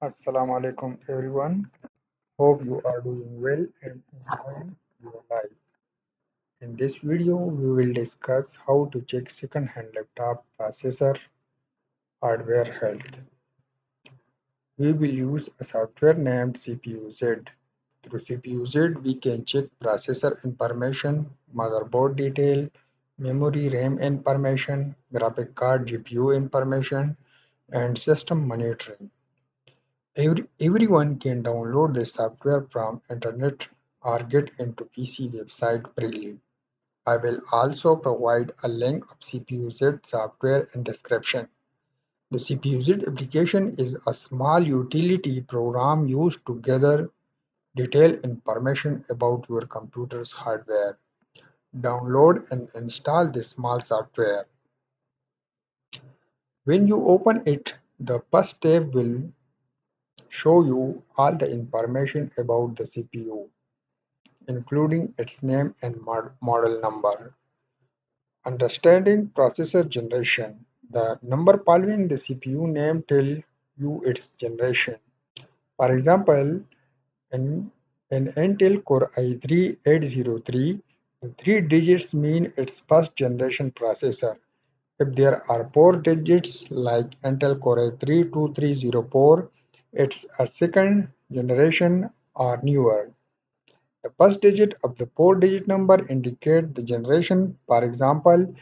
Assalamu alaikum everyone. Hope you are doing well and enjoying your life. In this video, we will discuss how to check second-hand laptop processor hardware health. We will use a software named CPU-Z. Through CPU-Z, we can check processor information, motherboard detail, memory RAM information, graphic card GPU information, and system monitoring. Everyone can download the software from internet or get into PC website freely. I will also provide a link of CPU-Z software in description. The CPU-Z application is a small utility program used to gather detailed information about your computer's hardware. Download and install the small software. When you open it, the first tab will show you all the information about the CPU, including its name and model number. Understanding processor generation. The number following the CPU name tell you its generation. For example, in an Intel Core i3 803, the three digits mean its first generation processor. If there are four digits like Intel Core i3 2304, it's a second generation or newer. The first digit of the four-digit number indicate the generation. For example,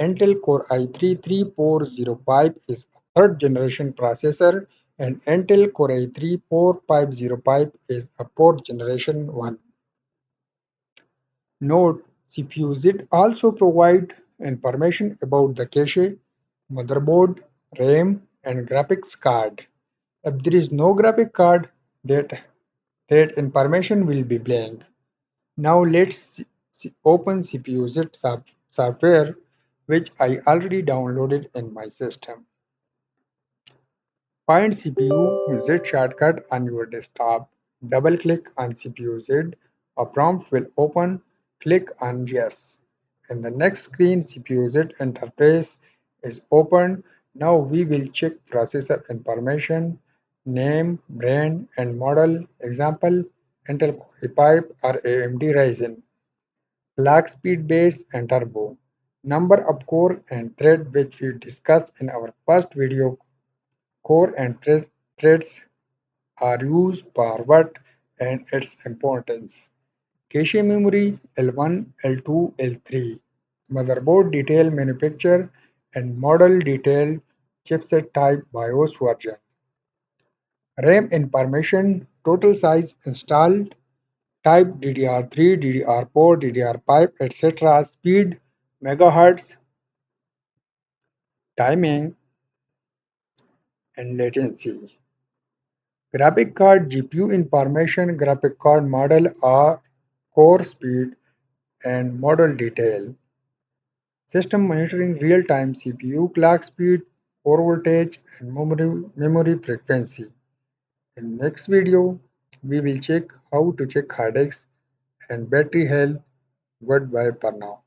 Intel Core i3 3405 is a third generation processor and Intel Core i3 4505 is a fourth generation one. Note: CPU-Z also provide information about the cache, motherboard, RAM, and graphics card. If there is no graphic card, that information will be blank. Now let's open CPU-Z software, which I already downloaded in my system. Find CPU-Z shortcut on your desktop. Double-click on CPU-Z. A prompt will open. Click on Yes. In the next screen, CPU-Z interface is opened. Now we will check processor information, name, brand, and model. Example, Intel Core i5 or AMD Ryzen. Clock speed base and turbo. Number of core and thread which we discussed in our first video. Core and threads are used for what and its importance. Cache memory L1, L2, L3. Motherboard detail manufacturer and model detail chipset type BIOS version. RAM information total size installed type DDR3, DDR4, DDR5, etc. Speed megahertz, timing and latency. Graphic card GPU information, graphic card model or core speed and model detail. System monitoring real-time CPU clock speed, core voltage and memory frequency. In next video, we will check how to check hard disks and battery health. Goodbye for now.